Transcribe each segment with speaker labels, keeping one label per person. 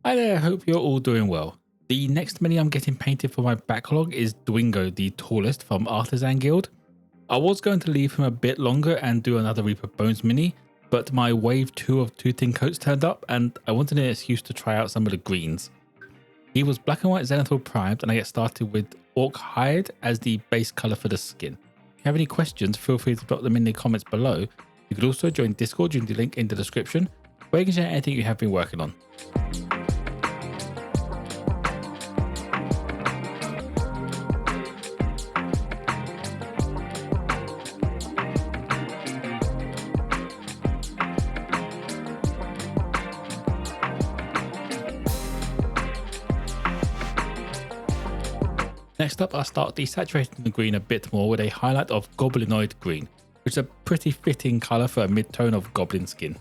Speaker 1: Hi there, I hope you're all doing well. The next mini I'm getting painted for my backlog is Dzwingo, the tallest from Artisan Guild. I was going to leave him a bit longer and do another Reaper Bones mini, but my wave 2 of 2 thin coats turned up and I wanted an excuse to try out some of the greens. He was black and white zenithal primed and I get started with orc hide as the base colour for the skin. If you have any questions, feel free to drop them in the comments below. You could also join Discord using the link in the description, where you can share anything you have been working on. Next up, I start desaturating the green a bit more with a highlight of Goblinoid green, which is a pretty fitting colour for a mid-tone of goblin skin.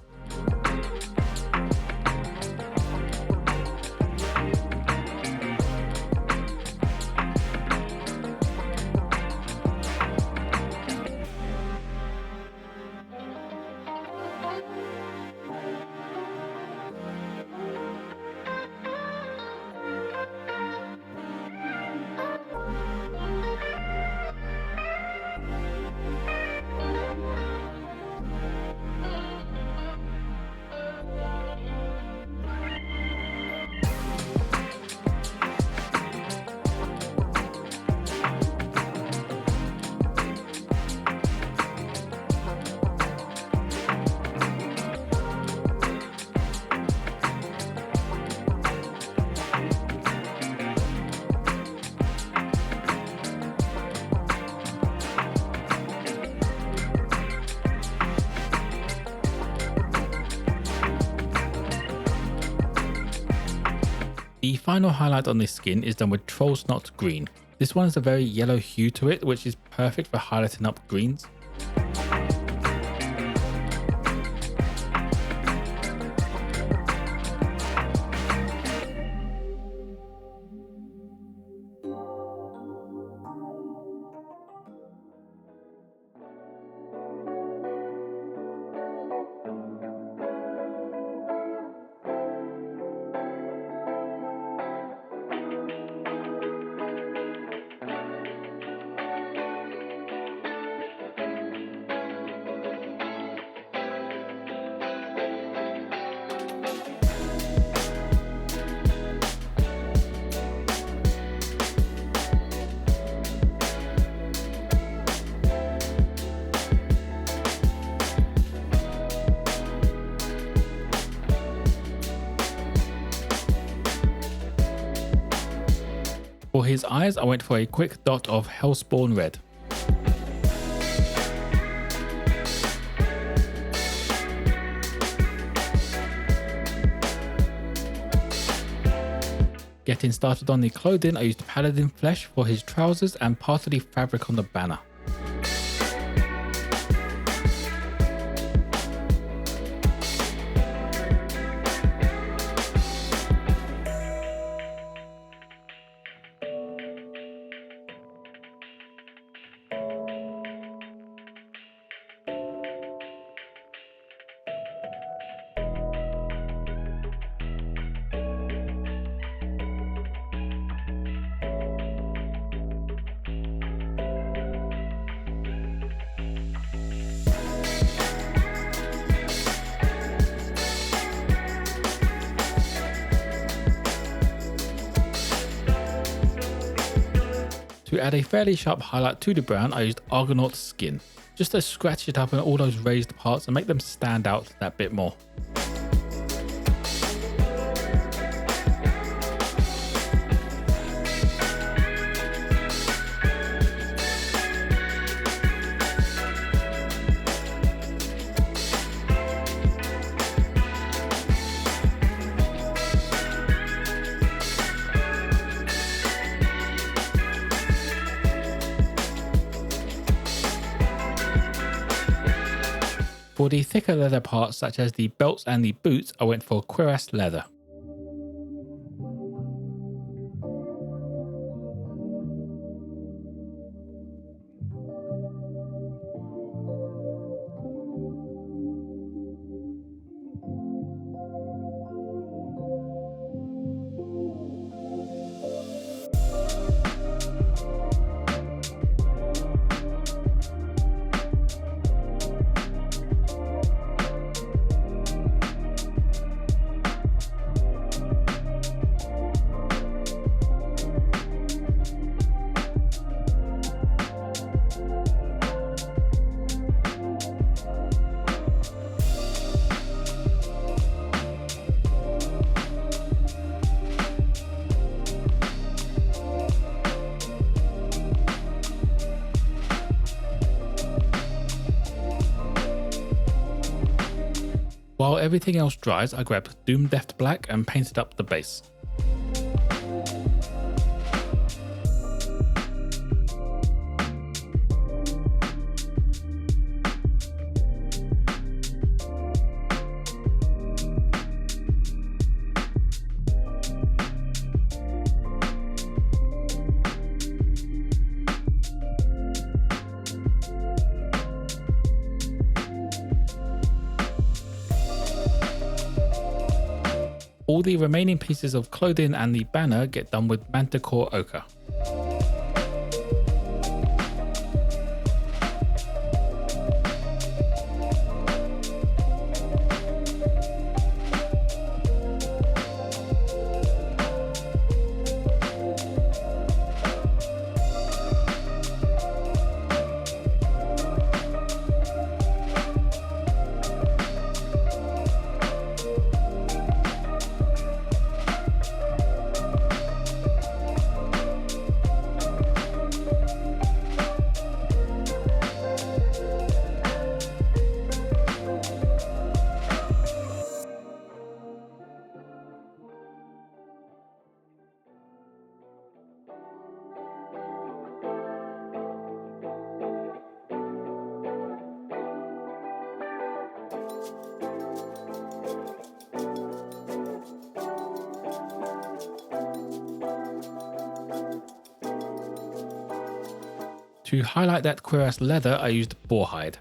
Speaker 1: The final highlight on this skin is done with Troll Snot green. This one has a very yellow hue to it, which is perfect for highlighting up greens. For his eyes, I went for a quick dot of Hellspawn red. Getting started on the clothing, I used Paladin flesh for his trousers and part of the fabric on the banner. To add a fairly sharp highlight to the brown, I used Argonaut skin, just to scratch it up in all those raised parts and make them stand out that bit more. For the thicker leather parts such as the belts and the boots, I went for Cuirass leather. everything else dries, I grabbed Doom Deft Black and painted up the base. All the remaining pieces of clothing and the banner get done with Manticore Ochre. To highlight that Cuirass leather, I used boar hide.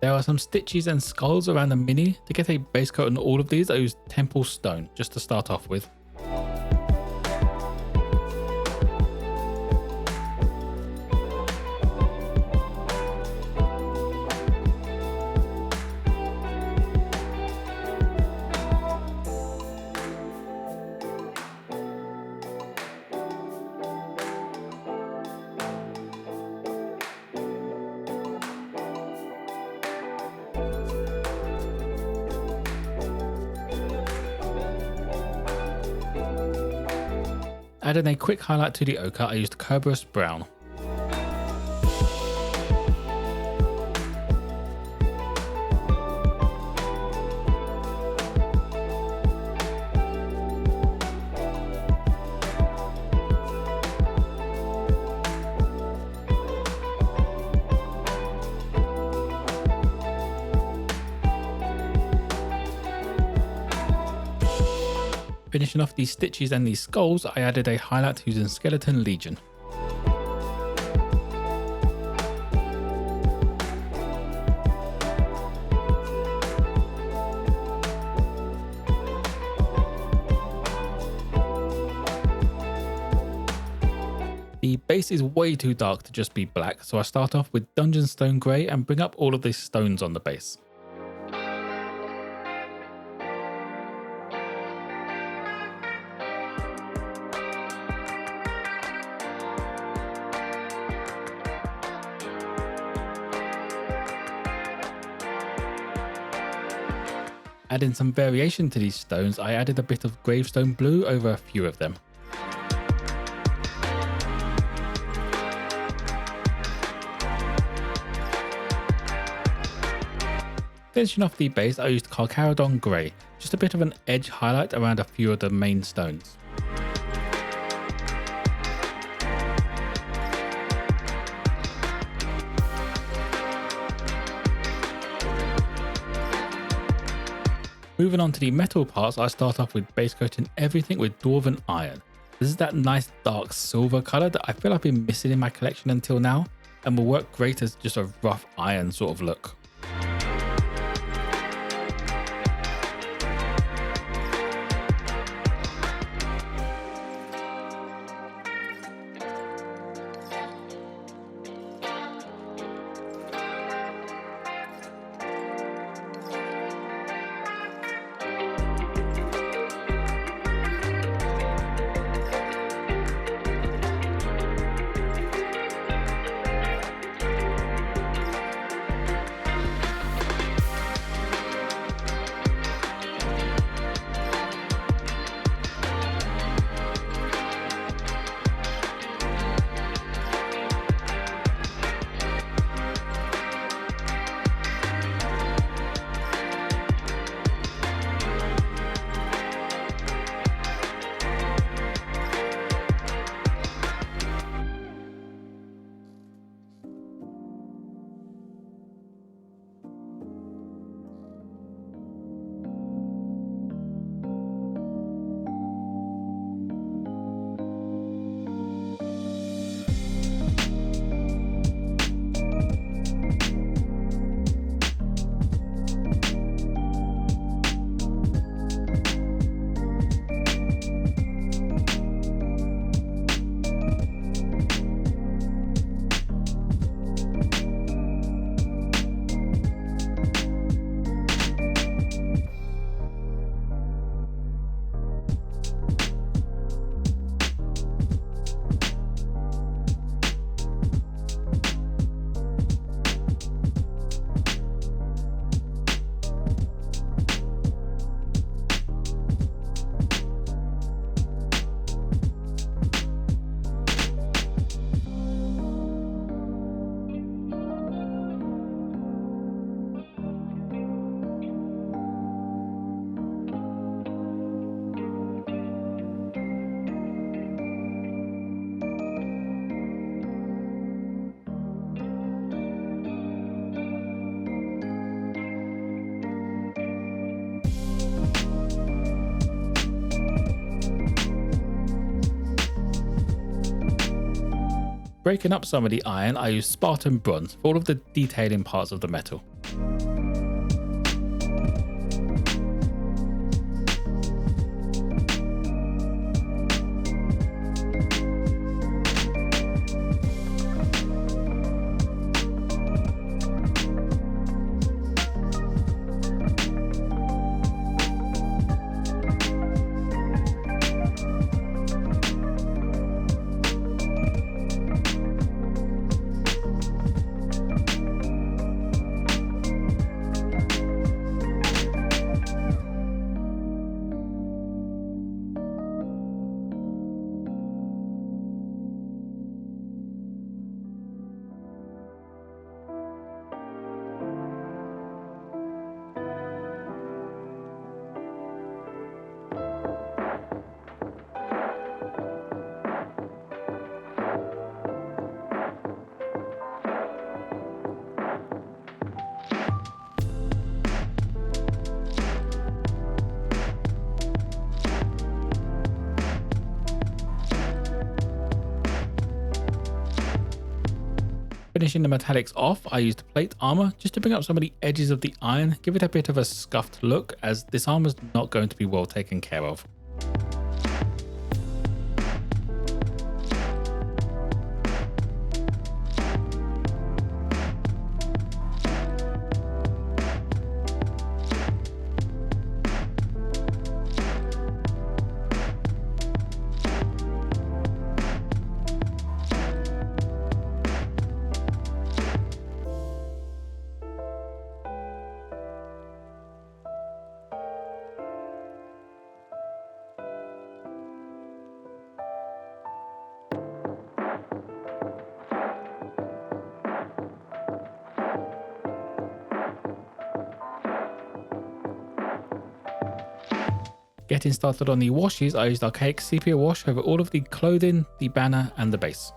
Speaker 1: There are some stitches and skulls around the mini. To get a base coat on all of these, I used Temple Stone, just to start off with. Adding a quick highlight to the ochre, I used Kerberos Brown. Finishing off these stitches and these skulls, I added a highlight using Skeleton Legion. The base is way too dark to just be black, so I start off with Dungeon Stone Grey and bring up all of these stones on the base. Adding some variation to these stones, I added a bit of Gravestone blue over a few of them. Finishing off the base, I used Carcharodon Grey, just a bit of an edge highlight around a few of the main stones. Moving on to the metal parts, I start off with base coating everything with Dwarven Iron. This is that nice dark silver colour that I feel I've been missing in my collection until now, and will work great as just a rough iron sort of look. breaking up some of the iron, I use Spartan bronze for all of the detailing parts of the metal. Finishing the metallics off, I used plate armor just to bring up some of the edges of the iron, give it a bit of a scuffed look, as this armor is not going to be well taken care of. Getting started on the washes, I used Archaic Sepia wash over all of the clothing, the banner and the base.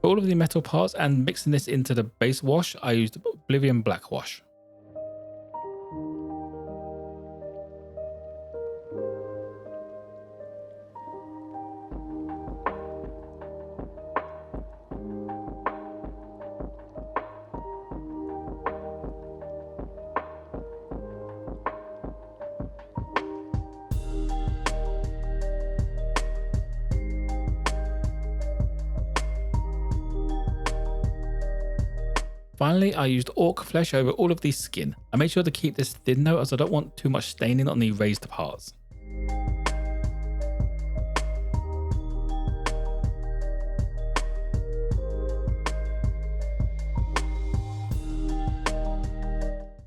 Speaker 1: For all of the metal parts and mixing this into the base wash, I used Oblivion black wash. Finally, I used orc flesh over all of the skin. I made sure to keep this thin though, as I don't want too much staining on the raised parts.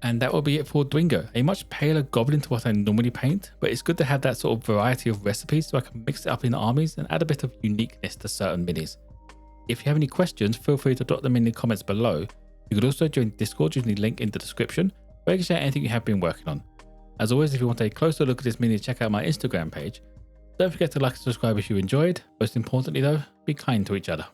Speaker 1: And that will be it for Dzwingo, a much paler goblin to what I normally paint, but it's good to have that sort of variety of recipes so I can mix it up in armies and add a bit of uniqueness to certain minis. If you have any questions, feel free to drop them in the comments below. You could also join Discord using the link in the description, where you can share anything you have been working on. As always, if you want a closer look at this mini, check out my Instagram page. Don't forget to like and subscribe if you enjoyed. Most importantly though, be kind to each other.